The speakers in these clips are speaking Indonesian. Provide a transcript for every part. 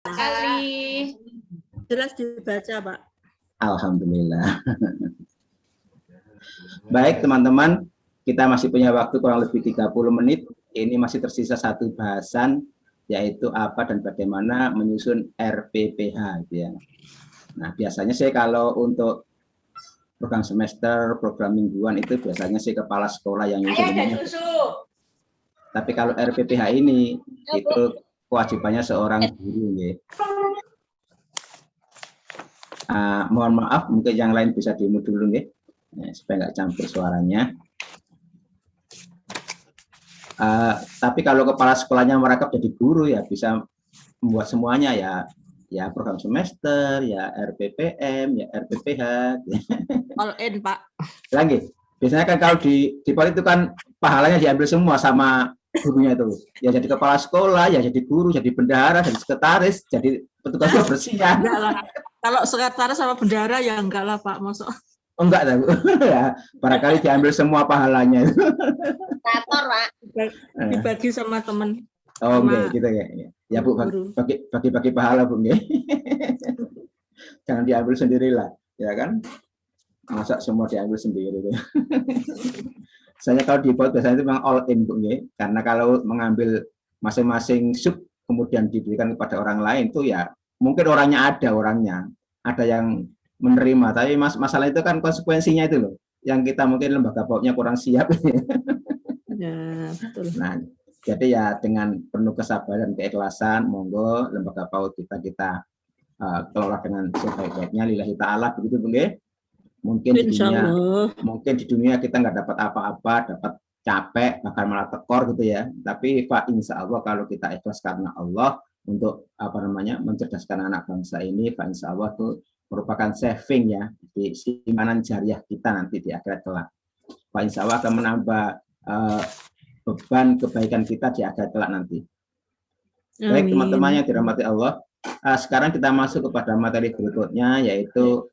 Sekali. Jelas dibaca, Pak. Alhamdulillah. Baik, teman-teman, kita masih punya waktu kurang lebih 30 menit. Ini masih tersisa satu bahasan, yaitu apa dan bagaimana menyusun RPPH. Gitu ya. Nah, biasanya sih kalau untuk program semester, program mingguan itu biasanya sih kepala sekolah yang nyusun. Tapi kalau RPPH ini, itu kewajibannya seorang guru. Ya. Mohon maaf, mungkin yang lain bisa di-mute dulu ya, supaya nggak campur suaranya. Tapi kalau kepala sekolahnya mereka jadi guru ya bisa membuat semuanya ya program semester, ya RPPM, ya RPPH. All in, Pak. Lagi, biasanya kan kalau di Pol itu kan pahalanya diambil semua sama gurunya itu. Ya jadi kepala sekolah, ya jadi guru, jadi bendahara, jadi sekretaris, jadi petugas kebersihan. Kalau sekretaris sama bendahara ya enggak lah, Pak. Masuk. Oh, enggak tahu. Ya, barangkali diambil semua pahalanya. Kantor, Pak. Dibagi sama teman. Oh, oke, gitu ya. Ya, Bu, bagi-bagi pahala, Bu. Jangan diambil sendirilah, ya kan? Masa semua diambil sendiri. Saya kalau di Pol biasanya itu memang all in, Bu. Karena kalau mengambil masing-masing sub kemudian diberikan kepada orang lain itu ya mungkin ada yang menerima, tapi masalah itu kan konsekuensinya itu loh, yang kita mungkin lembaga PAUD-nya kurang siap. Ya, betul. Nah, jadi ya dengan penuh kesabaran, keikhlasan, monggo lembaga PAUD kita kelola dengan sebaik-baiknya lillahi ta'ala, begitu Bu. Mungkin di dunia kita nggak dapat apa-apa, dapat capek, bahkan malah tekor gitu ya. Tapi Pak, insya Allah kalau kita ikhlas karena Allah untuk mencerdaskan anak bangsa ini, Pak, insya Allah itu merupakan saving ya di simpanan jariah kita nanti di akhirat kelak. Pak, insya Allah akan menambah beban kebaikan kita di akhirat kelak nanti. Baik, teman-teman yang dirahmati Allah. Sekarang kita masuk kepada materi berikutnya, yaitu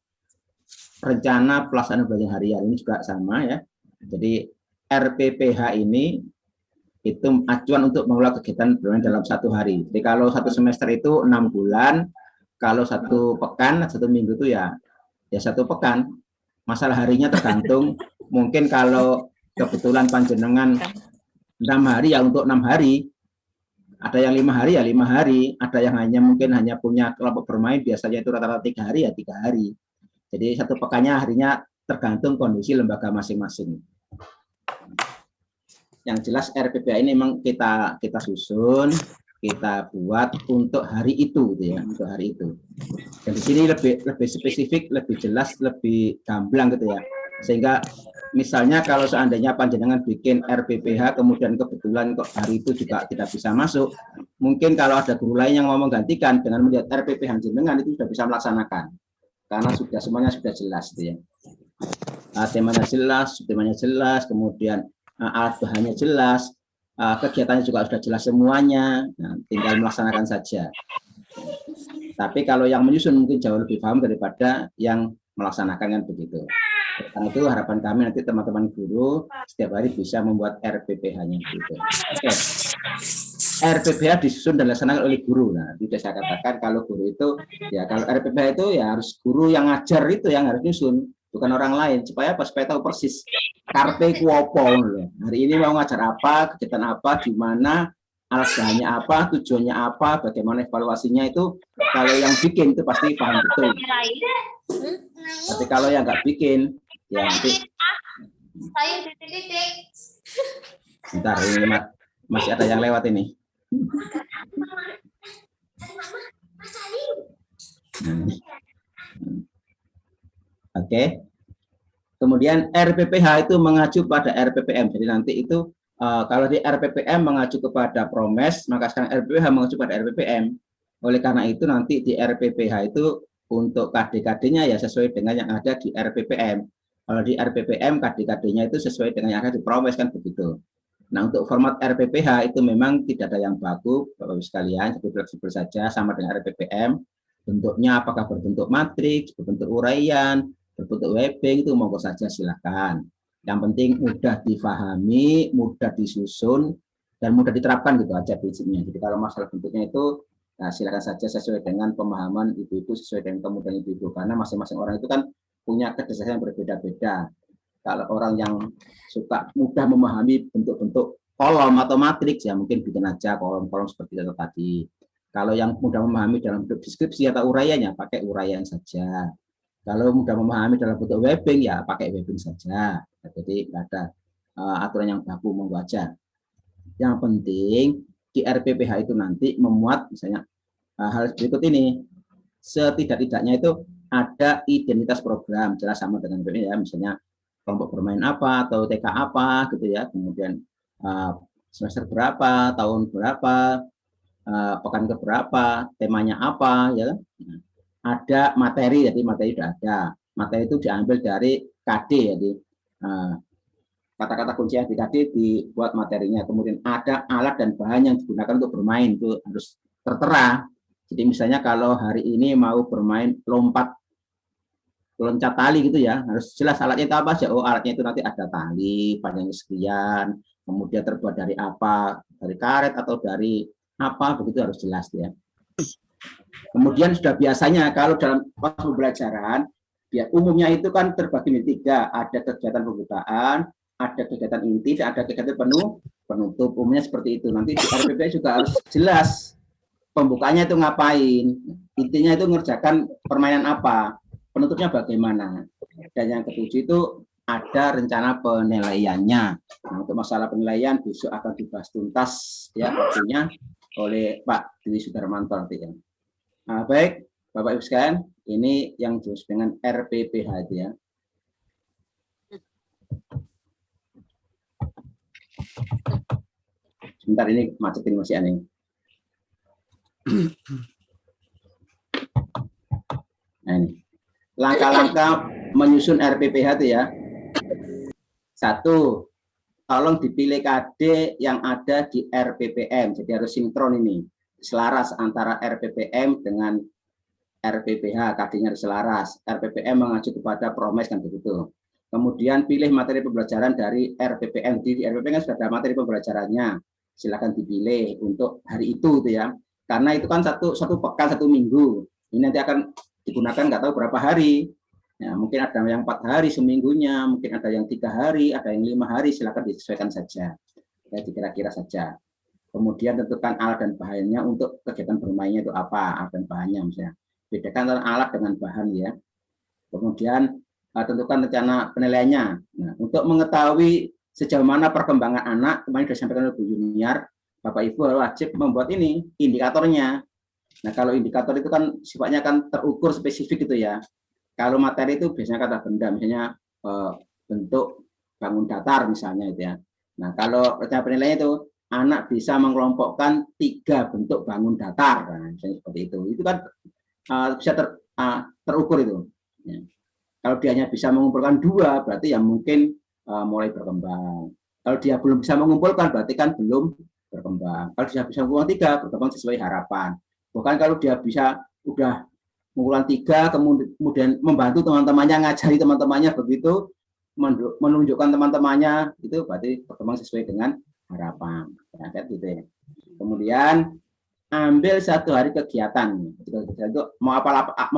rencana pelaksanaan belajar harian. Ini juga sama ya. Jadi RPPH ini itu acuan untuk mengelola kegiatan belajar dalam satu hari. Jadi kalau satu semester itu 6 bulan, kalau satu pekan, satu minggu itu ya satu pekan. Masalah harinya tergantung. Mungkin kalau kebetulan panjenengan 6 hari ya untuk 6 hari. Ada yang 5 hari ya 5 hari. Ada yang hanya punya kelompok bermain, biasanya itu rata-rata 3 hari ya 3 hari. Jadi satu pekannya harinya tergantung kondisi lembaga masing-masing. Yang jelas RPPH ini memang kita susun, kita buat untuk hari itu, gitu ya, untuk hari itu. Dan di sini lebih spesifik, lebih jelas, lebih gamblang gitu ya. Sehingga misalnya kalau seandainya panjenengan bikin RPPH kemudian kebetulan kok hari itu juga tidak bisa masuk, mungkin kalau ada guru lain yang mau menggantikan dengan melihat RPPH jenengan itu sudah bisa melaksanakan. Karena semuanya sudah jelas gitu ya. Temanya jelas, kemudian alat bahannya jelas, kegiatannya juga sudah jelas semuanya, nah, tinggal melaksanakan saja. Tapi kalau yang menyusun mungkin jauh lebih paham daripada yang melaksanakan kan begitu. Karena itu harapan kami nanti teman-teman guru setiap hari bisa membuat RPPH-nya gitu. Oke. RPPH disusun dan dilaksanakan oleh guru. Nah, tidak saya katakan kalau guru itu ya kalau RPPH itu ya harus guru yang ngajar itu yang harus nyusun, bukan orang lain supaya tahu persis karpe kuopo loh. Hari ini mau ngajar apa, kegiatan apa, di mana, alat bahannya apa, tujuannya apa, bagaimana evaluasinya itu kalau yang bikin itu pasti paham betul. Tapi kalau yang nggak bikin ya nanti bentar ini masih ada yang lewat ini. Oke. Kemudian RPPH itu mengacu pada RPPM. Jadi nanti itu kalau di RPPM mengacu kepada Promes, maka sekarang RPPH mengacu pada RPPM. Oleh karena itu nanti di RPPH itu untuk KD-KD-nya ya sesuai dengan yang ada di RPPM. Kalau di RPPM KD-KD-nya itu sesuai dengan yang ada di Promes kan begitu. Nah, untuk format RPPH itu memang tidak ada yang baku, Bapak-Ibu sekalian, jadi fleksibel saja sama dengan RPPM. Bentuknya apakah berbentuk matriks, berbentuk uraian, berbentuk webbing itu monggo saja silakan. Yang penting mudah difahami, mudah disusun, dan mudah diterapkan gitu aja prinsipnya. Jadi kalau masalah bentuknya itu Nah, silakan saja sesuai dengan pemahaman ibu-ibu, sesuai dengan kemudahan ibu-ibu, karena masing-masing orang itu kan punya kecerdasan yang berbeda-beda. Kalau orang yang suka mudah memahami bentuk-bentuk kolom atau matriks, ya mungkin bikin aja kolom-kolom seperti itu tadi. Kalau yang mudah memahami dalam bentuk deskripsi atau uraiannya, pakai uraian saja. Kalau mudah memahami dalam bentuk webbing, ya pakai webbing saja. Jadi nggak ada aturan yang baku, monggo aja. Yang penting di RPPH itu nanti memuat misalnya hal berikut ini. Setidak-tidaknya itu ada identitas program, jelas sama dengan ini ya, misalnya kelompok bermain apa atau TK apa gitu ya, kemudian semester berapa, tahun berapa, pekan keberapa, temanya apa ya. Ada materi, jadi materi sudah ada. Materi itu diambil dari KD, jadi kata-kata kunci yang di KD dibuat materinya. Kemudian ada alat dan bahan yang digunakan untuk bermain, itu harus tertera. Jadi misalnya kalau hari ini mau bermain loncat tali gitu ya, harus jelas alatnya itu apa aja. Oh, alatnya itu nanti ada tali panjangnya sekian, kemudian terbuat dari apa, dari karet atau dari apa, begitu harus jelas ya. Kemudian sudah biasanya kalau dalam proses pembelajaran, ya umumnya itu kan terbagi menjadi 3, ada kegiatan pembukaan, ada kegiatan inti, dan ada kegiatan penutup. Umumnya seperti itu. Nanti di RPP juga harus jelas pembukaannya itu ngapain, intinya itu ngerjakan permainan apa, penutupnya bagaimana. Dan yang ketujuh itu ada rencana penilaiannya. Nah, untuk masalah penilaian besok akan dibahas tuntas ya waktunya oleh Pak Dwi Sudarmanto nanti ya. Nah, baik, Bapak Ibu sekalian, ini yang disebut dengan RPPH itu ya. Sebentar ini macetin masih aneh. Nah, ini. Langkah-langkah menyusun RPPH itu ya. 1, tolong dipilih KD yang ada di RPPM. Jadi harus sinkron ini. Selaras antara RPPM dengan RPPH, KD-nya harus selaras. RPPM mengacu kepada Promes kan begitu. Kemudian pilih materi pembelajaran dari RPPM. Di RPPM kan sudah ada materi pembelajarannya. Silakan dipilih untuk hari itu tuh ya. Karena itu kan satu pekan, 1 minggu. Ini nanti akan digunakan nggak tahu berapa hari. Ya, mungkin ada yang 4 hari seminggunya, mungkin ada yang 3 hari, ada yang 5 hari. Silakan disesuaikan saja. Ya, dikira-kira saja. Kemudian tentukan alat dan bahannya untuk kegiatan bermainnya itu apa, alat dan bahannya misalnya. Bedakan antara alat dengan bahan ya. Kemudian tentukan rencana penilaiannya. Nah, untuk mengetahui sejauh mana perkembangan anak, kemarin sudah disampaikan oleh Bu Yuniar, Bapak Ibu wajib membuat ini indikatornya. Nah, kalau indikator itu kan sifatnya kan terukur spesifik gitu ya. Kalau materi itu biasanya kata benda, misalnya bentuk bangun datar misalnya itu ya. Nah, kalau rencana penilaian itu anak bisa mengelompokkan 3 bentuk bangun datar, nah, misalnya seperti itu. Itu kan bisa terukur itu. Ya. Kalau dia hanya bisa mengumpulkan 2, berarti ya mungkin mulai berkembang. Kalau dia belum bisa mengumpulkan, berarti kan belum berkembang. Kalau dia bisa mengumpulkan 3, berkembang sesuai harapan. Bukan kalau dia bisa udah mengumpulkan 3, kemudian membantu teman-temannya, ngajari teman-temannya begitu, menunjukkan teman-temannya, itu berarti berkembang sesuai dengan harapan. Ya, gitu ya. Kemudian ambil 1 hari kegiatan. Itu mau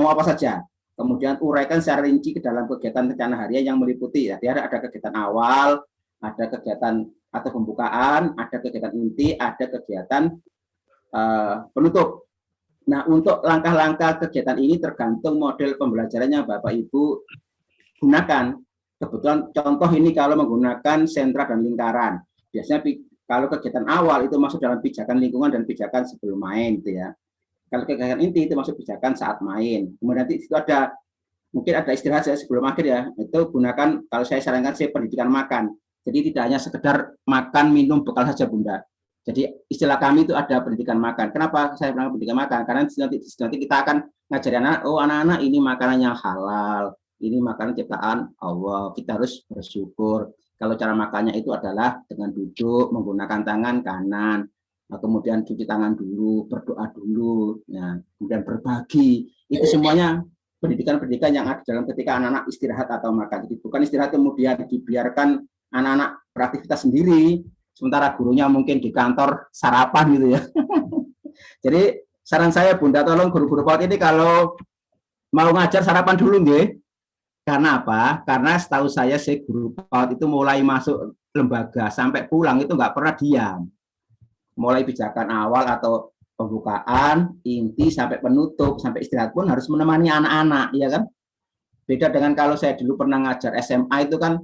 apa saja. Kemudian uraikan secara rinci ke dalam kegiatan rencana harian yang meliputi. Ya, ada kegiatan awal, ada kegiatan atau pembukaan, ada kegiatan inti, ada kegiatan penutup. Nah, untuk langkah-langkah kegiatan ini tergantung model pembelajarannya Bapak Ibu gunakan. Kebetulan contoh ini kalau menggunakan sentra dan lingkaran. Biasanya kalau kegiatan awal itu masuk dalam pijakan lingkungan dan pijakan sebelum main gitu ya. Kalau kegiatan inti itu masuk pijakan saat main. Kemudian nanti itu ada mungkin ada istirahat saya sebelum akhir ya. Itu gunakan kalau saya sarankan pendidikan makan. Jadi tidak hanya sekedar makan minum bekal saja Bunda. Jadi istilah kami itu ada pendidikan makan. Kenapa saya bilang pendidikan makan? Karena nanti kita akan ngajari anak-anak ini makanan yang halal, ini makanan ciptaan Allah. Kita harus bersyukur. Kalau cara makannya itu adalah dengan duduk menggunakan tangan kanan, kemudian cuci tangan dulu, berdoa dulu, nah, kemudian berbagi. Itu semuanya pendidikan-pendidikan yang ada dalam ketika anak-anak istirahat atau makan. Jadi bukan istirahat kemudian dibiarkan anak-anak beraktivitas sendiri, sementara gurunya mungkin di kantor sarapan gitu ya. Jadi saran saya Bunda, tolong guru-guru PAUD ini kalau mau ngajar sarapan dulu nggih. Karena apa? Karena setahu saya si guru PAUD itu mulai masuk lembaga sampai pulang itu nggak pernah diam. Mulai pijakan awal atau pembukaan, inti sampai penutup, sampai istirahat pun harus menemani anak-anak, ya kan? Beda dengan kalau saya dulu pernah ngajar SMA itu kan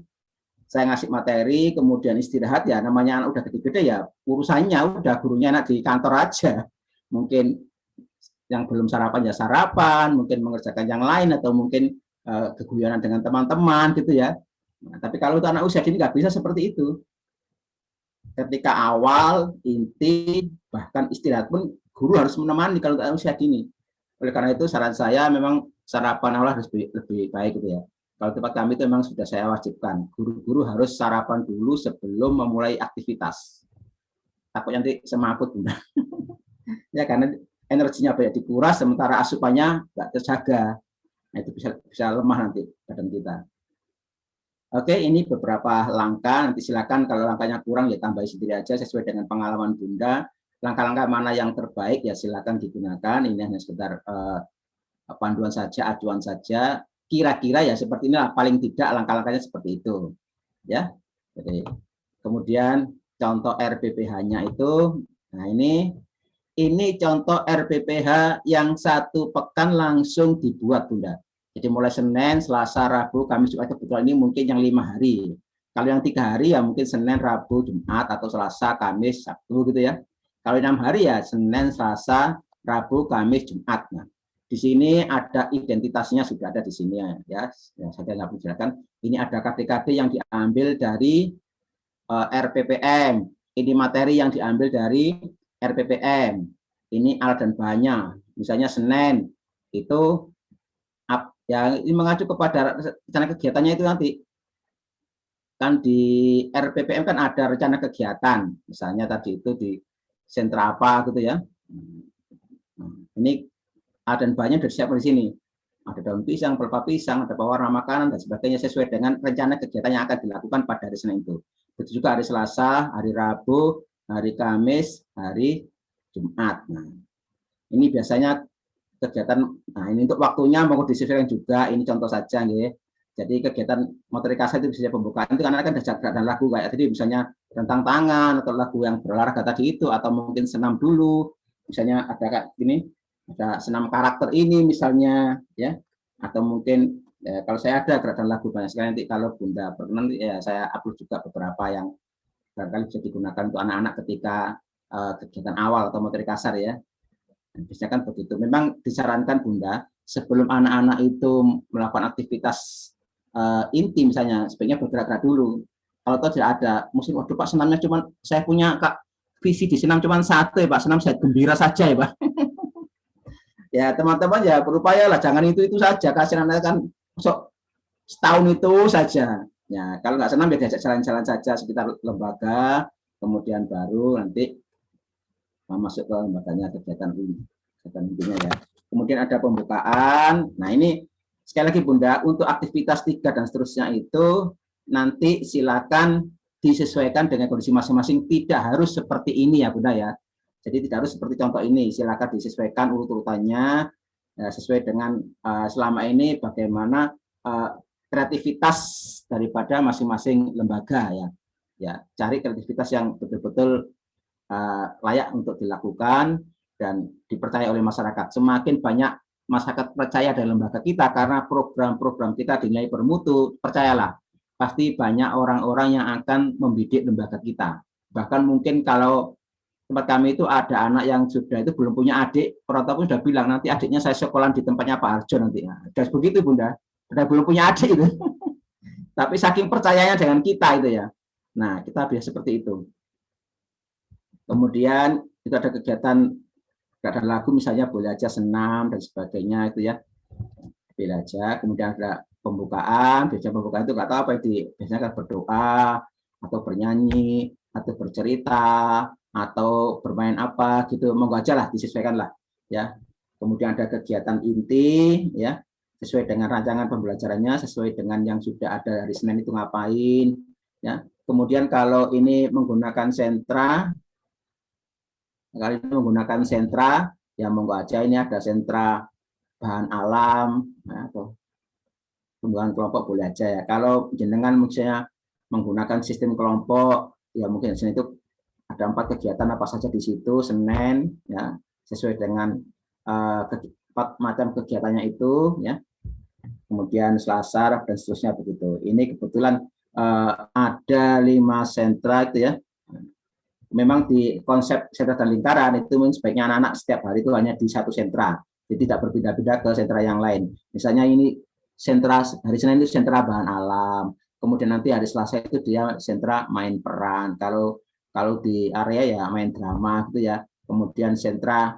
saya ngasih materi, kemudian istirahat ya, namanya anak udah gede-gede ya, urusannya udah gurunya anak di kantor aja. Mungkin yang belum sarapan ya sarapan, mungkin mengerjakan yang lain atau mungkin keguyonan dengan teman-teman gitu ya. Nah, tapi kalau itu anak usia dini nggak bisa seperti itu. Ketika awal, inti, bahkan istirahat pun guru harus menemani kalau anak usia dini. Oleh karena itu saran saya memang sarapan awal harus lebih baik gitu ya. Kalau tempat kami itu memang sudah saya wajibkan, guru-guru harus sarapan dulu sebelum memulai aktivitas. Takut nanti semaput Bunda. Ya karena energinya banyak dikuras sementara asupannya nggak terjaga. Nah, itu bisa lemah nanti badan kita. Oke, ini beberapa langkah. Nanti silakan kalau langkahnya kurang ya tambah sendiri aja sesuai dengan pengalaman Bunda. Langkah-langkah mana yang terbaik ya silakan digunakan. Ini hanya sekedar panduan saja, acuan saja. Kira-kira ya seperti inilah paling tidak langkah-langkahnya seperti itu. Ya. Jadi, kemudian contoh RPPH-nya itu, nah ini contoh RPPH yang 1 pekan langsung dibuat Bunda. Jadi mulai Senin, Selasa, Rabu, Kamis, Jumat, kebetulan ini mungkin yang 5 hari. Kalau yang 3 hari ya mungkin Senin, Rabu, Jumat, atau Selasa, Kamis, Sabtu gitu ya. Kalau 6 hari ya Senin, Selasa, Rabu, Kamis, Jumat. Nah, di sini ada identitasnya sudah ada di sini ya. Saya nggak menjelaskan. Ini ada KD-KD yang diambil dari RPPM. Ini materi yang diambil dari RPPM. Ini alat dan bahannya. Misalnya Senin itu ya ini mengacu kepada rencana kegiatannya itu nanti kan di RPPM kan ada rencana kegiatan, misalnya tadi itu di sentra apa gitu ya. Ini ada dan bahannya sudah disiapkan di sini. Ada daun pisang, pelepah pisang, ada pewarna makanan dan sebagainya sesuai dengan rencana kegiatan yang akan dilakukan pada hari Senin itu. Begitu juga hari Selasa, hari Rabu, hari Kamis, hari Jumat. Nah, ini biasanya kegiatan, nah ini untuk waktunya mau disesuaikan juga, ini contoh saja nih. Jadi kegiatan materi kasar itu bisa pembukaan itu karena kan ada gerakan lagu kayak tadi misalnya rentang tangan atau lagu yang berolahraga tadi itu atau mungkin senam dulu, misalnya ada kayak gini, ada senam karakter ini misalnya ya, atau mungkin ya, kalau saya ada gerakan lagu banyak sekali nanti kalau Bunda berkenan ya saya upload juga beberapa yang barangkali bisa digunakan untuk anak-anak ketika kegiatan awal atau materi kasar ya. Biasanya kan begitu. Memang disarankan Bunda sebelum anak-anak itu melakukan aktivitas inti misalnya sebaiknya bergerak-gerak dulu. Kalau tahu tidak ada musim waduh Pak senamnya cuma saya punya Kak visi di senam cuma 1 ya Pak, senam saya gembira saja ya Pak. Ya teman-teman ya berupayalah jangan itu saja kasihan anak kan sok setahun itu saja. Ya kalau nggak senam ya diajak jalan-jalan saja sekitar lembaga, kemudian baru nanti masuk ke lembaganya kegiatan intinya ya. Kemudian ada pembukaan. Nah ini sekali lagi Bunda untuk aktivitas 3 dan seterusnya itu nanti silakan disesuaikan dengan kondisi masing-masing. Tidak harus seperti ini ya Bunda ya. Jadi tidak harus seperti contoh ini. Silakan disesuaikan urut-urutannya ya, sesuai dengan selama ini bagaimana kreativitas daripada masing-masing lembaga ya. Ya cari kreativitas yang betul-betul layak untuk dilakukan dan dipercaya oleh masyarakat. Semakin banyak masyarakat percaya dengan lembaga kita karena program-program kita dinilai bermutu, percayalah, pasti banyak orang-orang yang akan membidik lembaga kita. Bahkan mungkin kalau tempat kami itu ada anak yang sudah itu belum punya adik, orang tua pun sudah bilang nanti adiknya saya sekolah di tempatnya Pak Harjo nanti. Nah, sudah begitu Bunda, sudah belum punya adik itu. Tapi saking percayanya dengan kita itu ya. Nah, kita biasa seperti itu. Kemudian itu ada kegiatan lagu misalnya boleh aja senam dan sebagainya itu ya boleh aja. Kemudian ada pembukaan, biasanya pembukaan itu nggak tahu apa itu biasanya kan berdoa atau bernyanyi atau bercerita atau bermain apa gitu monggo aja lah disesuaikan lah ya. Kemudian ada kegiatan inti ya sesuai dengan rancangan pembelajarannya, sesuai dengan yang sudah ada hari Senin itu ngapain ya. Kemudian kalau ini menggunakan sentra ya monggo aja, ini ada sentra bahan alam, nah, atau tumbuhan kelompok boleh aja ya. Kalau jenengan misalnya menggunakan sistem kelompok, ya mungkin di sini itu ada 4 kegiatan apa saja di situ, Senin ya sesuai dengan 4 macam kegiatannya itu ya. Kemudian Selasa dan seterusnya begitu. Ini kebetulan ada 5 sentra itu ya. Memang di konsep sentra dan lingkaran itu sebaiknya anak-anak setiap hari itu hanya di satu sentra, jadi tidak berpindah-pindah ke sentra yang lain. Misalnya ini sentra hari Senin itu sentra bahan alam, kemudian nanti hari Selasa itu dia sentra main peran. Kalau di area ya main drama gitu ya. Kemudian sentra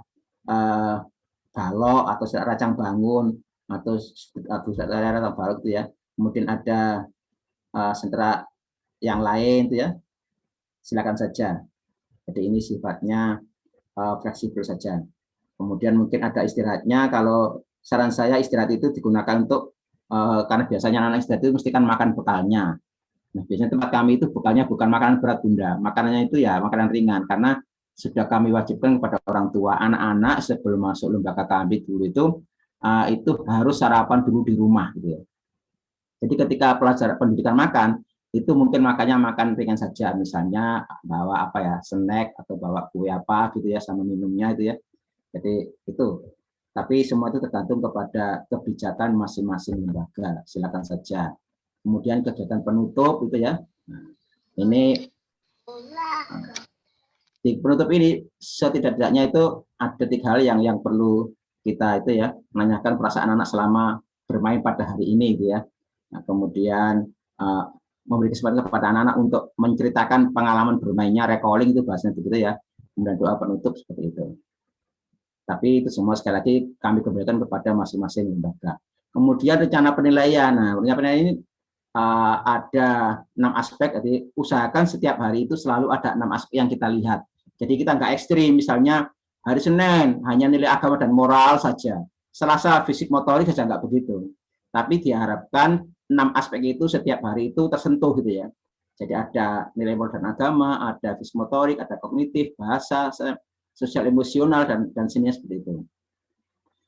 balok atau racang bangun atau racang balok itu ya. Kemudian ada sentra yang lain itu ya. Silakan saja. Jadi ini sifatnya fleksibel saja. Kemudian mungkin ada istirahatnya. Kalau saran saya istirahat itu digunakan untuk karena biasanya anak istirahat itu mesti kan makan bekalnya. Nah, biasanya tempat kami itu bekalnya bukan makanan berat Bunda. Makanannya itu ya makanan ringan karena sudah kami wajibkan kepada orang tua anak-anak sebelum masuk lembaga kami dulu itu harus sarapan dulu di rumah gitu ya. Jadi ketika pelajaran pendidikan makan itu mungkin makan ringan saja, misalnya bawa apa ya, snack atau bawa kue apa gitu ya sama minumnya itu ya. Jadi itu. Tapi semua itu tergantung kepada kebijakan masing-masing lembaga. Silakan saja. Kemudian kegiatan penutup itu ya. Nah, ini di penutup ini setidak-tidaknya itu ada 3 hal yang perlu kita itu ya, menanyakan perasaan anak selama bermain pada hari ini gitu ya. Nah, kemudian memberi kesempatan kepada anak-anak untuk menceritakan pengalaman bermainnya, recalling itu bahasanya begitu ya. Kemudian doa penutup seperti itu. Tapi itu semua sekali lagi kami kembalikan kepada masing-masing lembaga. Kemudian rencana penilaian. Nah, rencana penilaian ini ada 6 aspek. Jadi usahakan setiap hari itu selalu ada 6 aspek yang kita lihat. Jadi kita nggak ekstrim. Misalnya hari Senin hanya nilai agama dan moral saja. Selasa fisik motorik saja, nggak begitu. Tapi diharapkan 6 aspek itu setiap hari itu tersentuh gitu ya. Jadi ada nilai moral dan agama, ada fisik motorik, ada kognitif, bahasa, sosial emosional dan sininya seperti itu.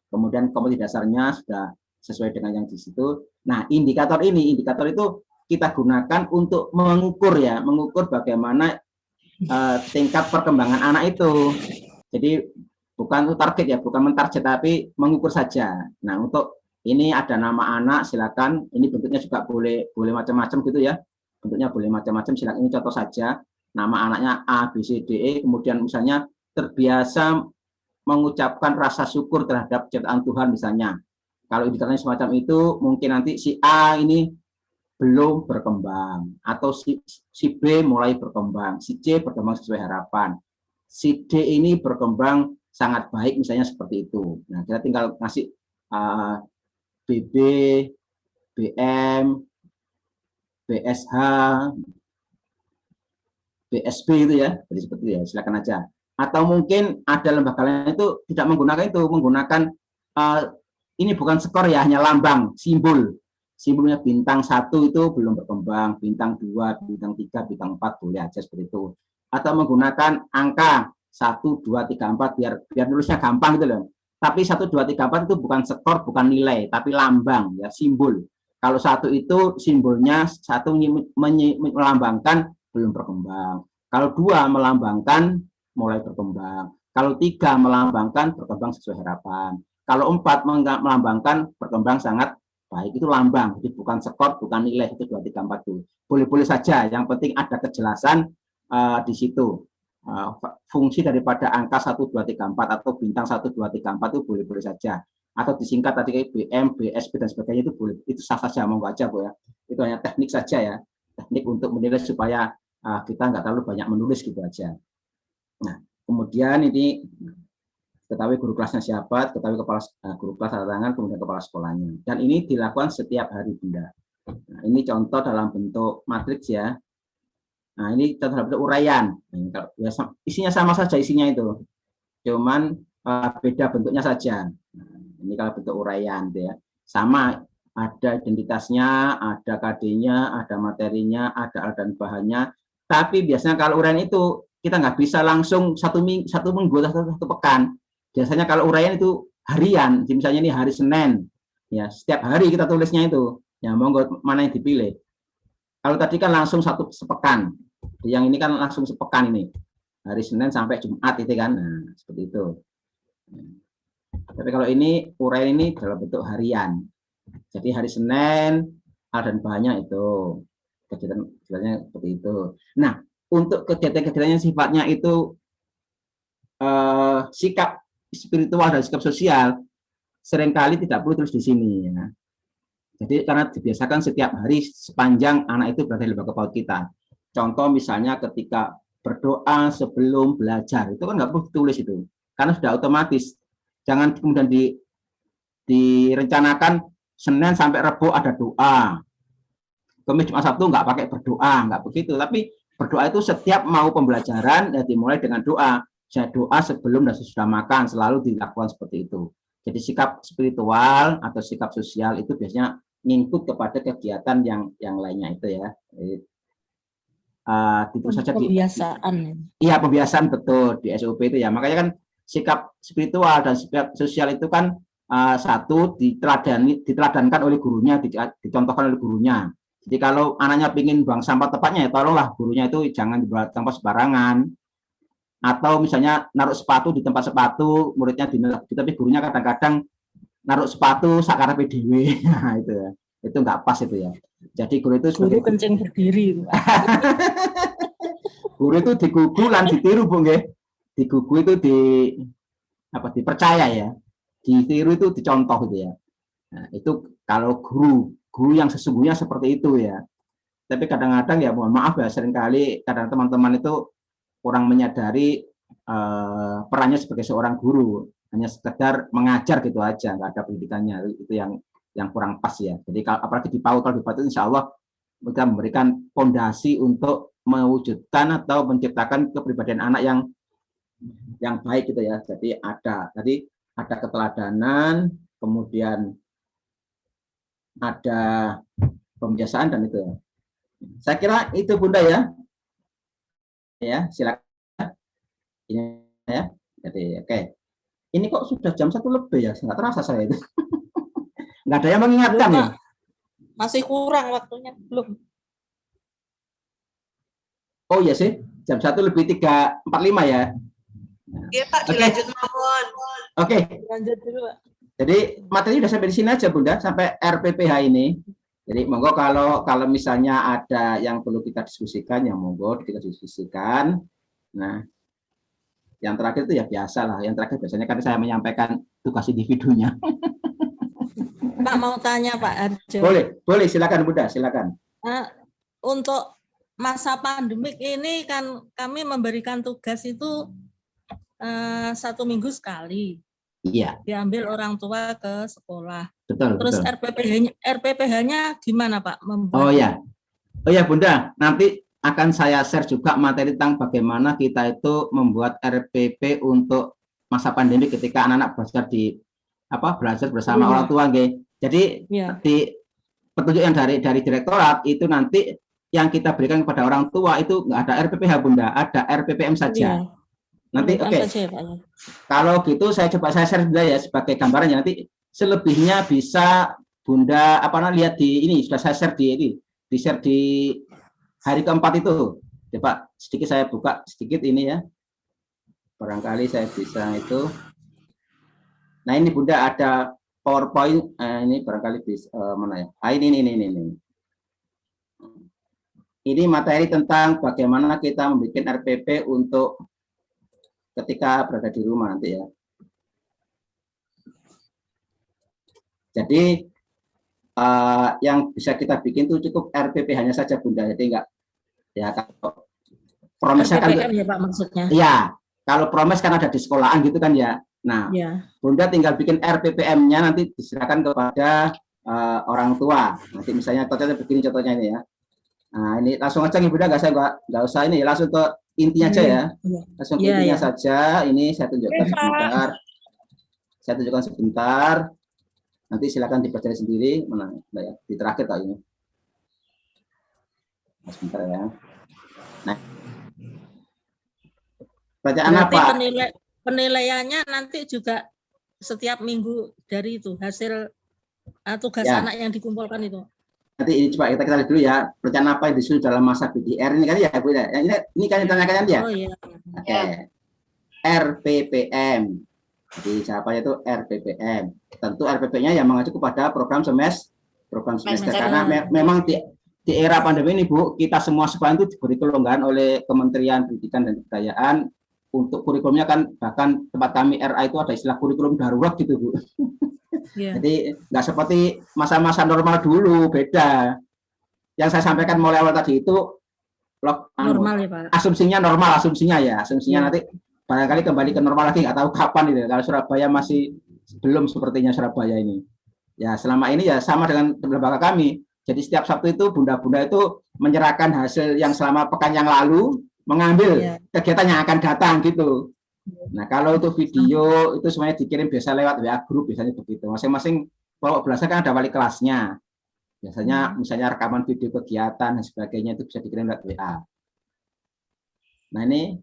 Kemudian kompetensi dasarnya sudah sesuai dengan yang di situ. Nah, indikator itu kita gunakan untuk mengukur bagaimana tingkat perkembangan anak itu. Jadi bukan target ya, bukan mentarget tapi mengukur saja. Nah, untuk ini ada nama anak, silakan. Ini bentuknya juga boleh macam-macam gitu ya. Bentuknya boleh macam-macam, silakan. Ini contoh saja. Nama anaknya A, B, C, D, E. Kemudian misalnya terbiasa mengucapkan rasa syukur terhadap ciptaan Tuhan misalnya. Kalau indikatornya semacam itu, mungkin nanti si A ini belum berkembang, atau si B mulai berkembang, si C berkembang sesuai harapan, si D ini berkembang sangat baik misalnya seperti itu. Nah, kita tinggal ngasih BB, BM, BSH, BSB itu ya, jadi seperti itu ya, silakan aja. Atau mungkin ada lembaga lain itu tidak menggunakan itu, menggunakan ini bukan skor ya, hanya lambang, simbol. Simbolnya bintang 1 itu belum berkembang, bintang 2, bintang 3, bintang 4 boleh aja seperti itu. Atau menggunakan angka 1, 2, 3, 4 biar nulisnya gampang gitu loh. Tapi 1, 2, 3, 4 itu bukan skor, bukan nilai, tapi lambang ya, simbol. Kalau 1 itu simbolnya 1 melambangkan belum berkembang. Kalau 2 melambangkan mulai berkembang. Kalau 3 melambangkan berkembang sesuai harapan. Kalau 4 melambangkan berkembang sangat baik, itu lambang. Jadi bukan skor, bukan nilai 1, 2, 3, 4 itu. Boleh-boleh saja, yang penting ada kejelasan di situ. Fungsi daripada angka 1, 2, 3, 4 atau bintang 1, 2, 3, 4 itu boleh-boleh saja. Atau disingkat tadi kayak BM, BSB dan sebagainya itu boleh. Itu sah saja, mau baca Bu ya. Itu hanya teknik saja ya. Teknik untuk menilai supaya kita nggak terlalu banyak menulis gitu aja. Nah, kemudian ini ketahui guru kelasnya siapa, ketahui kepala guru kelas tanda tangan, kemudian kepala sekolahnya. Dan ini dilakukan setiap hari Bunda. Nah, ini contoh dalam bentuk matriks ya. Nah, ini contoh dalam bentuk uraian. Nah, ya, isinya sama saja isinya itu. Cuman beda bentuknya saja. Nah, ini kalau bentuk uraian ya. Sama, ada identitasnya, ada KD-nya, ada materinya, ada alat dan bahannya. Tapi biasanya kalau uraian itu kita nggak bisa langsung satu minggu atau 1 pekan. Biasanya kalau uraian itu harian, misalnya ini hari Senin, ya setiap hari kita tulisnya itu, ya monggo mana yang dipilih. Kalau tadi kan langsung satu sepekan, yang ini kan langsung sepekan ini, hari Senin sampai Jumat itu kan, nah seperti itu. Tapi kalau ini uraian ini dalam bentuk harian, jadi hari Senin ada dan banyak itu kegiatan seperti itu. Nah, untuk kegiatan-kegiatan yang sifatnya itu sikap spiritual dan sikap sosial seringkali tidak perlu terus di sini ya. Jadi karena dibiasakan setiap hari sepanjang anak itu berada di lembaga PAUD kita. Contoh misalnya ketika berdoa sebelum belajar itu kan nggak perlu ditulis itu karena sudah otomatis. Jangan kemudian direncanakan Senin sampai Rabu ada doa. Kamis Jumat Sabtu nggak pakai berdoa, nggak begitu. Tapi berdoa itu setiap mau pembelajaran ya dimulai dengan doa. Saya doa sebelum dan sesudah makan selalu dilakukan seperti itu. Jadi sikap spiritual atau sikap sosial itu biasanya ngikut kepada kegiatan yang lainnya itu ya. Itu saja pembiasaan. Iya pembiasaan betul di SOP itu ya. Makanya kan sikap spiritual dan sikap sosial itu kan satu diteladankan oleh gurunya, dicontohkan oleh gurunya. Jadi kalau anaknya ingin buang sampah tepatnya ya tolonglah gurunya itu jangan dibuat sampah sembarangan. Atau misalnya naruh sepatu di tempat sepatu, muridnya dinilai, tapi gurunya kadang-kadang naruh sepatu sakara PDW, nah itu ya, itu nggak pas itu ya. Jadi guru itu guru kencing berdiri. Guru itu digugulan, ditiru bung ya, digugu itu dipercaya ya, ditiru itu dicontoh gitu ya. Nah, itu kalau guru yang sesungguhnya seperti itu ya. Tapi kadang-kadang ya mohon maaf ya seringkali kadang teman-teman itu kurang menyadari perannya sebagai seorang guru, hanya sekedar mengajar gitu aja, nggak ada pendidikannya, itu yang kurang pas ya. Jadi apalagi di PAUD, kalau di PAUD insya Allah kita memberikan fondasi untuk mewujudkan atau menciptakan kepribadian anak yang baik gitu ya. Jadi ada keteladanan, kemudian ada pembiasaan dan itu. Saya kira itu Bunda ya. Ya, silakan. Ini ya. Jadi oke. Ini kok sudah jam 1 lebih ya? Nggak terasa saya itu. Nggak ada yang mengingatkan ya? Masih kurang waktunya, belum. Oh iya sih, jam 1 lebih 3:45 ya. Iya Pak, dilanjut mohon. Oke. Lanjut dulu Pak. Jadi materi sudah sampai di sini aja Bunda, sampai RPPH ini. Jadi monggo kalau misalnya ada yang perlu kita diskusikan, ya monggo kita diskusikan. Nah, yang terakhir itu ya biasa lah. Yang terakhir biasanya kan saya menyampaikan tugas individunya. Pak mau tanya Pak Arjo. Boleh silakan Bunda, silakan. Untuk masa pandemik ini kan kami memberikan tugas itu 1 minggu sekali. Iya. Diambil orang tua ke sekolah. Betul. Terus RPPH-nya gimana Pak? Oh ya Bunda, nanti akan saya share juga materi tentang bagaimana kita itu membuat RPP untuk masa pandemi ketika anak-anak belajar bersama orang tua, nggih. Jadi di petunjuk yang dari direktorat itu nanti yang kita berikan kepada orang tua itu nggak ada RPPH Bunda, ada RPPM saja. Nanti oke. Kalau gitu saya share Bunda ya sebagai gambarannya, nanti selebihnya bisa Bunda lihat di ini sudah saya share di share di hari keempat itu. Coba sedikit saya buka sedikit ini ya. Barangkali saya bisa itu. Nah, ini Bunda ada PowerPoint ini barangkali bisa mana ya? Ini. Ini materi tentang bagaimana kita membuat RPP untuk ketika berada di rumah nanti ya. Jadi yang bisa kita bikin itu cukup RPP hanya saja Bunda. Jadi enggak ya kalau promes kan ya Pak maksudnya. Iya, kalau promes kan ada di sekolahan gitu kan ya. Nah, Bunda tinggal bikin RPPM-nya nanti diserahkan kepada orang tua. Nanti misalnya begini contohnya ini ya. Nah, ini langsung aja nih Bunda, nggak usah ini langsung ke intinya aja ya. Langsung ke intinya saja. Ini saya tunjukkan sebentar. Nanti silakan dipelajari sendiri. Mana ya? Di terakhir kali ini. Sebentar ya. Nah, bacaan apa? penilaiannya nanti juga setiap minggu dari itu hasil tugas Ya. anak yang dikumpulkan itu. Nanti ini coba kita lihat dulu ya, rencana apa yang disusun dalam masa BDR ini kan ya Bu ya. Ini kan yang tanyakan ya. Oh iya. Oke. RPPM. Jadi jawabannya itu RPPM. Tentu RPP-nya yang mengacu kepada program semester karena memang di era pandemi ini Bu, kita semua sekolah itu diberi kelonggaran oleh Kementerian Pendidikan dan Kebudayaan untuk kurikulumnya kan, bahkan tempat kami RA itu ada istilah kurikulum darurat gitu Bu. Yeah. Jadi nggak seperti masa-masa normal dulu, beda. Yang saya sampaikan mulai awal tadi itu Normal ya Pak. asumsinya normal, asumsinya Ya. nanti barangkali kembali ke normal lagi, nggak tahu kapan itu. Kalau Surabaya masih belum sepertinya Surabaya ini. Ya selama ini ya sama dengan lembaga kami. Jadi setiap Sabtu itu bunda-bunda itu menyerahkan hasil yang selama pekan yang lalu, mengambil kegiatan yang akan datang gitu. Nah kalau untuk video itu semuanya dikirim biasa lewat WA grup, biasanya begitu. Masing-masing kelompok belajar kan ada wali kelasnya. Biasanya misalnya rekaman video kegiatan dan sebagainya itu bisa dikirim lewat WA. Nah ini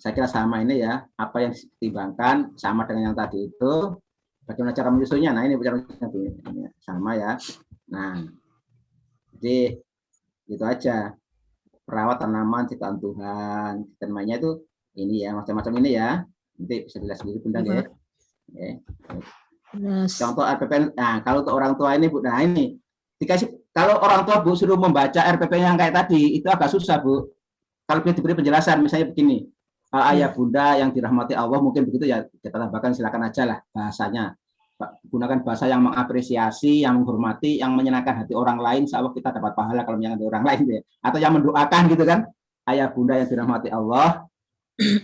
saya kira sama ini ya, apa yang dipertimbangkan sama dengan yang tadi itu. Bagaimana cara menyusunnya? Nah ini cara menyusunnya sama ya. Nah, jadi gitu aja. Perawat tanaman ciptaan Tuhan, temanya itu ini ya, macam-macam ini ya. Nanti bisa dilihat sendiri Bunda ya. Oke. Yes. Contoh RPP. Nah, kalau untuk orang tua ini Bu, nah ini dikasih, kalau orang tua Bu suruh membaca RPP yang kayak tadi itu agak susah Bu. Kalau diberi penjelasan misalnya begini. Ayah bunda yang dirahmati Allah, mungkin begitu ya, kita tambahkan silakan aja lah bahasanya. Gunakan bahasa yang mengapresiasi, yang menghormati, yang menyenangkan hati orang lain, insya Allah kita dapat pahala kalau menyenangkan orang lain ya. Atau yang mendoakan gitu kan. Ayah bunda yang dirahmati Allah,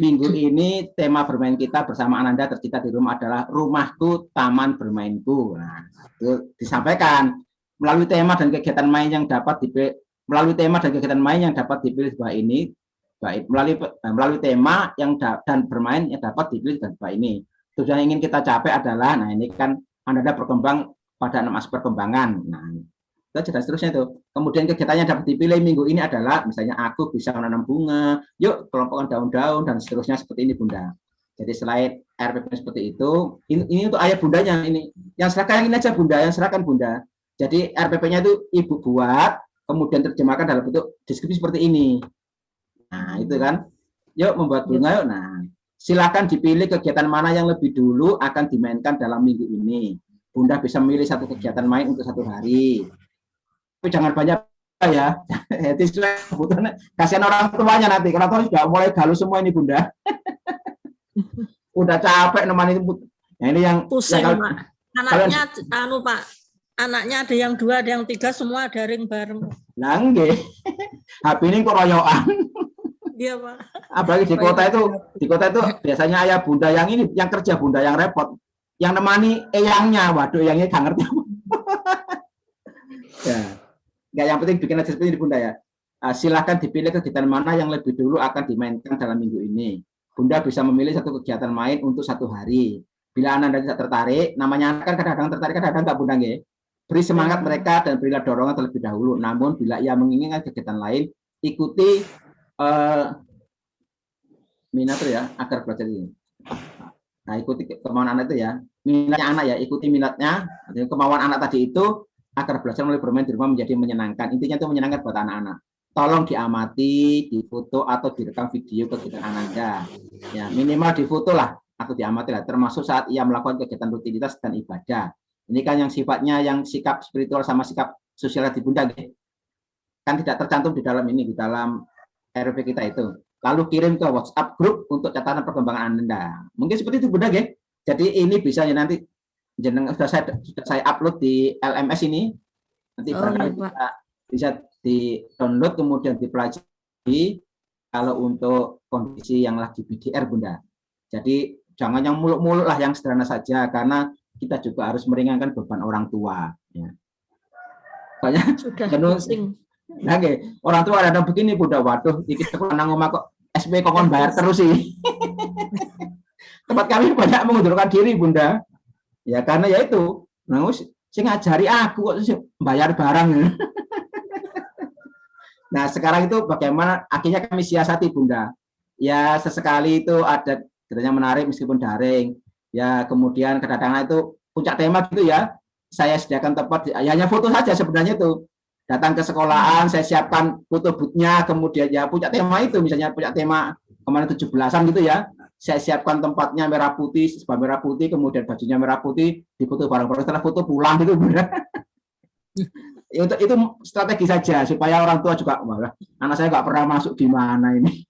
minggu ini tema bermain kita bersama Ananda tercipta di rumah adalah rumahku taman bermainku. Nah, itu disampaikan melalui tema dan kegiatan main yang dapat dipilih, melalui tema dan kegiatan main yang dapat dipilih di bawah ini. Baik, melalui tema yang dan bermain yang dapat dipilih dan bawah ini. Tujuan yang ingin kita capai adalah, nah ini kan Anda berkembang pada 6 aspek perkembangan. Nah, itu dan seterusnya itu. Kemudian kegiatannya dapat dipilih minggu ini adalah, misalnya aku bisa menanam bunga, yuk kelompokkan daun-daun dan seterusnya seperti ini Bunda. Jadi selain RPP seperti itu, ini untuk ayah bundanya ini. Yang serahkan yang ini aja Bunda, yang serahkan Bunda. Jadi RPP-nya itu Ibu buat, kemudian terjemahkan dalam bentuk deskripsi seperti ini. Nah, itu kan. Yuk membuat bunga yuk. Nah, silakan dipilih kegiatan mana yang lebih dulu akan dimainkan dalam minggu ini. Bunda bisa memilih satu kegiatan main untuk 1 hari. Tapi jangan banyak ya. Jadi kebutuhan kasihan orang tuanya nanti. Kalau tuh sudah mulai galau semua ini Bunda. Udah capek nemani itu. Nah, ini yang pusing yang, Pak. Anaknya Pak. Anaknya ada yang 2, ada yang 3, semua daring bareng. Lah nggih. HP ini kok royokan. Iya Pak. Apalagi di kota itu biasanya ayah bunda yang ini, yang kerja bunda yang repot, yang nemani eyangnya, waduh eyangnya nggak ngerti. Ya, nggak, yang penting bikin aja seperti ini Bunda ya. Silahkan dipilih kegiatan mana yang lebih dulu akan dimainkan dalam minggu ini. Bunda bisa memilih satu kegiatan main untuk 1 hari. Bila Anda tidak tertarik, namanya kan kadang-kadang tertarik, kadang-kadang nggak Bunda nggih. Beri semangat mereka dan berilah dorongan terlebih dahulu. Namun bila ia menginginkan kegiatan lain, ikuti minat ya agar belajar ini. Nah, ikuti kemauan anak itu ya. Minatnya anak ya, ikuti minatnya. Kemauan anak tadi itu agar belajar melalui bermain di rumah menjadi menyenangkan. Intinya itu menyenangkan buat anak-anak. Tolong diamati, difoto atau direkam video kegiatan Anda. Ya, minimal difoto lah atau diamati lah, termasuk saat ia melakukan kegiatan rutinitas dan ibadah. Ini kan yang sifatnya yang sikap spiritual sama sikap sosial di Bunda kan tidak tercantum di dalam ini, di dalam RP kita itu. Lalu kirim ke WhatsApp grup untuk catatan perkembangan Anda. Mungkin seperti itu Bunda ya. Jadi ini bisa ya nanti sudah saya upload di LMS ini. Nanti barangkali bisa di-download kemudian dipelajari kalau untuk kondisi yang lagi BDR Bunda. Jadi jangan yang muluk-muluk lah, yang sederhana saja karena kita juga harus meringankan beban orang tua ya. Banyak sudah pusing. Nah, orang tua ada begini Bunda, waduh iki tekan nang omah kok SP kokon bayar terus sih. Tempat kami banyak mengundurkan diri Bunda. Ya karena ya itu, nah sing ngajari aku kok bayar barang. Nah, sekarang itu bagaimana akhirnya kami siasati Bunda. Ya sesekali itu ada ceritanya menarik meskipun daring. Ya kemudian kedatangan itu puncak tema gitu ya. Saya sediakan tempat, hanya foto saja sebenarnya itu. Datang ke sekolahan, saya siapkan foto boothnya, kemudian ya puncak tema itu, misalnya puncak tema kemarin 17-an gitu ya. Saya siapkan tempatnya merah putih, sebab merah putih, kemudian bajunya merah putih, difoto bareng-bareng, setelah foto pulang gitu. Ya, itu strategi saja supaya orang tua juga, wah, anak saya nggak pernah masuk di mana ini.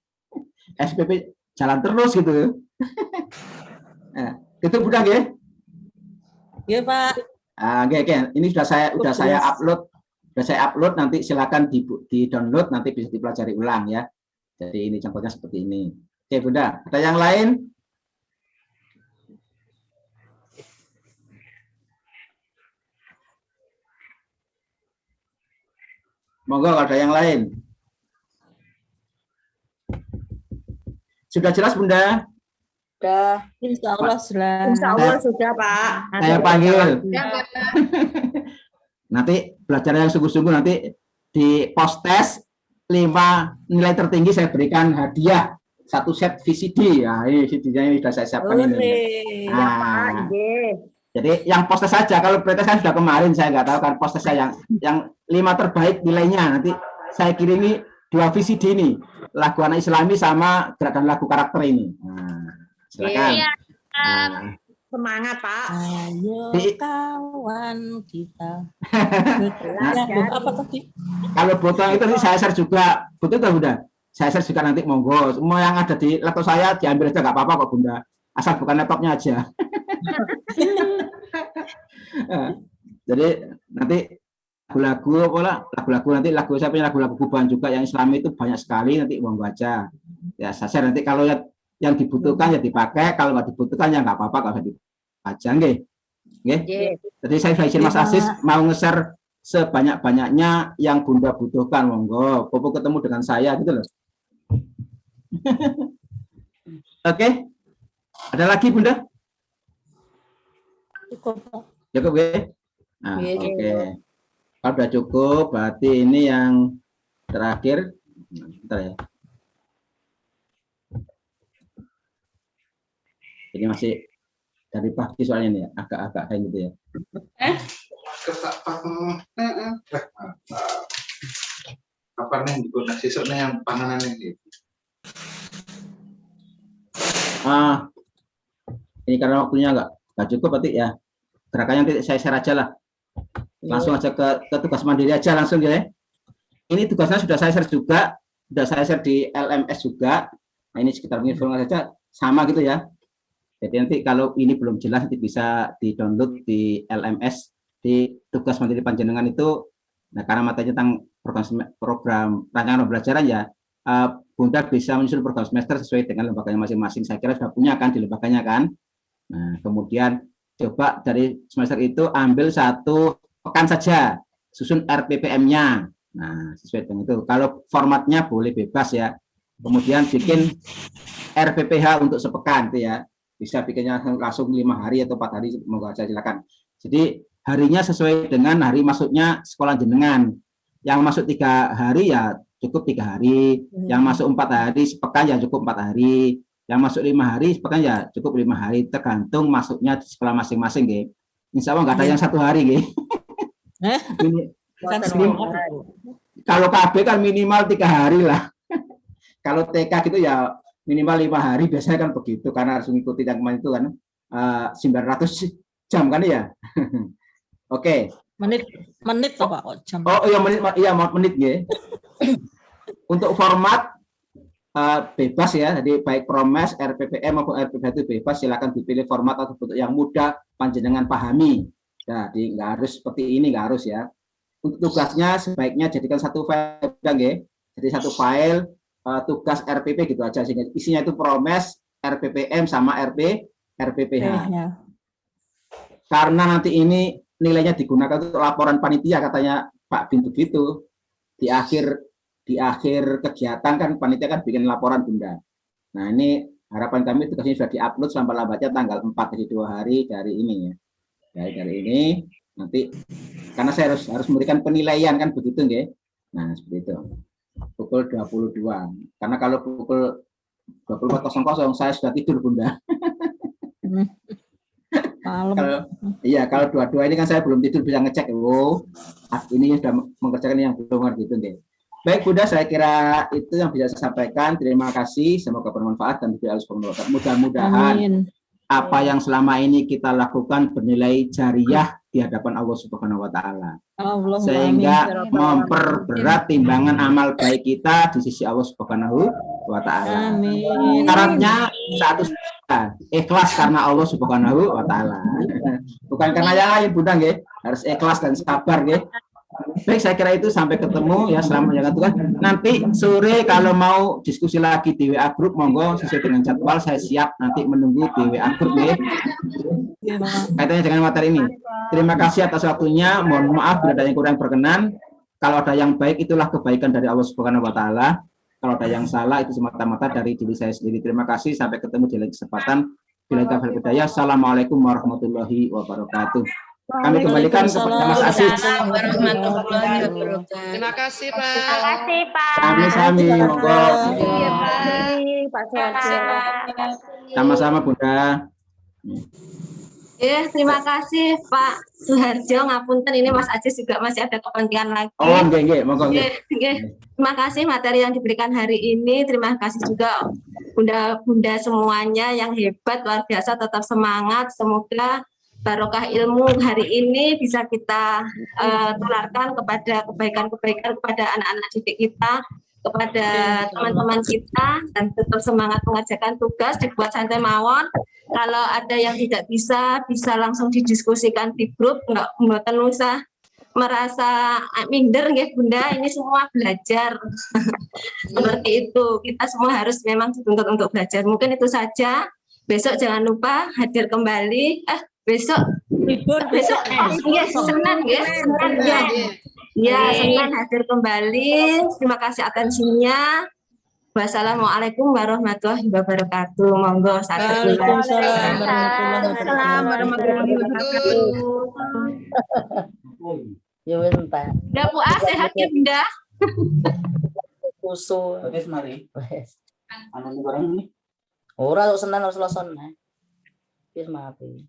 SPP jalan terus gitu. Nah, itu Bunda ya. Iya, Pak. Oke. Ini sudah saya upload, nanti silakan di download, nanti bisa dipelajari ulang ya. Jadi ini contohnya seperti ini. Oke Bunda, ada yang lain? Monggo ada yang lain. Sudah jelas Bunda? Sudah. Insya Allah jelas. Insya Allah sudah, Pak. Saya panggil. Nanti belajar yang sungguh-sungguh, nanti di post test 5 nilai tertinggi saya berikan hadiah 1 set VCD. Ya, ini VCD-nya sudah saya siapkan ini. Nah, jadi yang post test saja, kalau pretest kan sudah kemarin, saya nggak tahu kan post test saya yang 5 terbaik nilainya, nanti saya kirimi 2 VCD ini, lagu anak Islami sama gerakan lagu karakter ini. Nah, silakan. Nah. Semangat, Pak. Ayo kawan kita. Apa tadi? Kalau botol itu saya share juga, betul tak Bunda? Saya share juga nanti monggo. Semua yang ada di laptop saya diambil aja nggak apa-apa kok Bunda. Asal bukan laptopnya aja. Jadi nanti lagu-lagu nanti lagu saya punya lagu-lagu kubuhan juga yang Islami itu banyak sekali, nanti monggo aja. Ya saya share nanti kalau yang dibutuhkan ya dipakai, kalau nggak dibutuhkan ya nggak apa-apa, kalau aja nggih. Jadi saya izin Mas Aziz mau nge-share sebanyak-banyaknya yang Bunda butuhkan, monggo. Popo ketemu dengan saya gitu loh. Oke. Ada lagi Bunda? Cukup ya? Nah, oke. Kalau sudah cukup, berarti ini yang terakhir. Bentar ya. Ini masih dari pagi soalnya nih, agak-agak kayak gitu ya. Apa nih digunakan sisanya yang panganan ini? Ini karena waktunya nggak cukup, berarti ya gerakannya nanti saya share aja lah. Langsung aja ke tugas mandiri aja langsung ya. Ini tugasnya sudah saya share juga, sudah saya share di LMS juga. Nah ini sekitar informasi saja sama gitu ya. Jadi nanti kalau ini belum jelas nanti bisa di-download di LMS di tugas mandiri panjenengan itu. Nah karena matanya tentang program rancangan pembelajaran ya, Bunda bisa menyusun program semester sesuai dengan lembaganya masing-masing. Saya kira sudah punya kan di lembaganya kan. Nah kemudian coba dari semester itu ambil 1 pekan saja, susun RPPM-nya. Nah sesuai dengan itu. Kalau formatnya boleh bebas ya. Kemudian bikin RPPH untuk sepekan itu ya. Bisa bikinnya langsung 5 hari atau 4 hari, monggo aja silakan. Jadi harinya sesuai dengan hari masuknya sekolah jenengan. Yang masuk 3 hari ya cukup 3 hari, yang masuk 4 hari sepekan ya cukup 4 hari, yang masuk 5 hari sepekan ya cukup 5 hari, tergantung masuknya di sekolah masing-masing nggih. Insya Allah nggak ada yang 1 hari nggih. Kalau KB kan minimal 3 hari lah. Kalau TK gitu ya minimal 5 hari, biasanya kan begitu karena harus mengikuti yang kemarin itu kan 900 jam kan ya. Oke. Menit Pak, jam. Oh iya menit ya. Untuk format bebas ya, jadi baik Promes, RPPM maupun RPPH itu bebas, silakan dipilih format atau bentuk yang mudah panjenengan pahami. Jadi nggak harus seperti ini, nggak harus ya. Untuk tugasnya sebaiknya jadikan 1 file ya. Jadi 1 file tugas RPP gitu aja, sehingga isinya itu Promes, RPPM sama RPPH. Ya. Karena nanti ini nilainya digunakan untuk laporan panitia, katanya Pak Bin begitu. Di akhir kegiatan kan panitia kan bikin laporan Bunda. Nah ini harapan kami tugasnya sudah diupload lambat-lambatnya tanggal 4, jadi 2 hari dari ini ya. Dari ini nanti karena saya harus memberikan penilaian kan begitu nggih. Nah seperti itu. Pukul 22. Karena kalau pukul 24.00 saya sudah tidur Bunda. Malam. Kalau dua-dua ini kan saya belum tidur bisa ngecek. Oh, ini sudah mengerjakan yang belum gitu deh. Baik Bunda, saya kira itu yang bisa saya sampaikan. Terima kasih, semoga bermanfaat dan mudah-mudahan apa yang selama ini kita lakukan bernilai jariah di hadapan Allah Subhanahu wa taala. Sehingga memperberat timbangan amal baik kita di sisi Allah Subhanahu wa taala. Syaratnya satu, ikhlas karena Allah Subhanahu wa taala. Bukan karena yang lain Bunda nggih, harus ikhlas dan sabar nggih. Baik, saya kira itu, sampai ketemu ya, selamat menjalankan tugas. Nanti sore kalau mau diskusi lagi di WA Group, monggo sesuai dengan jadwal, saya siap nanti menunggu di WA Group nih. Kaitannya dengan materi ini. Terima kasih atas waktunya. Mohon maaf bila ada yang kurang berkenan. Kalau ada yang baik, itulah kebaikan dari Allah Subhanahu wa taala. Kalau ada yang salah, itu semata-mata dari diri saya sendiri. Terima kasih, sampai ketemu di lain kesempatan. Bila taufiq hidayah. Assalamualaikum warahmatullahi wabarakatuh. Kami kembalikan kepada Mas Aziz. Terima kasih Pak. Terima kasih, Pak. Sami-sami, monggo. Iya Pak. Sama-sama Bunda. Terima kasih Pak Suharjo. Ngapunten, ini Mas Aziz juga masih ada kepentingan lagi. Oh, nggih, monggo nggih. Terima kasih materi yang diberikan hari ini. Terima kasih juga bunda-bunda semuanya yang hebat, luar biasa, tetap semangat. Semoga barokah ilmu hari ini bisa kita tularkan kepada kebaikan-kebaikan kepada anak-anak didik kita, kepada teman-teman kita, dan tetap semangat mengerjakan tugas, dibuat santai mawon. Kalau ada yang tidak bisa langsung didiskusikan di grup, nggak usah merasa minder ya Bunda, ini semua belajar. Seperti itu, kita semua harus memang dituntut untuk belajar. Mungkin itu saja. Besok jangan lupa hadir kembali. Besok ya Senin Senin hadir kembali. Terima kasih atensinya. Wassalamualaikum warahmatullahi wabarakatuh. Monggo satu. Waalaikumsalam warahmatullahi wabarakatuh. Ya wis entek. Bunda Puas sehat ya Bunda? Usul. Wis mari. Wis. Anu barang ini. Ora kok Senin harus Selasa nih. Wis mati.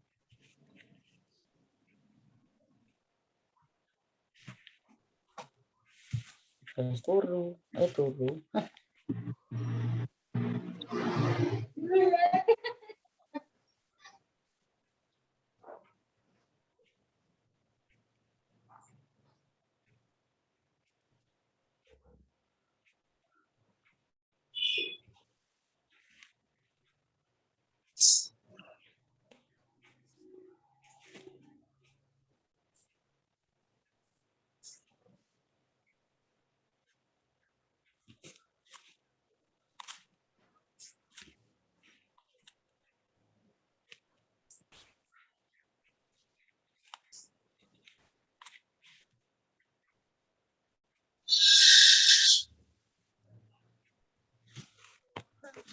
Wis turu, turu.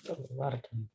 Keluar dong.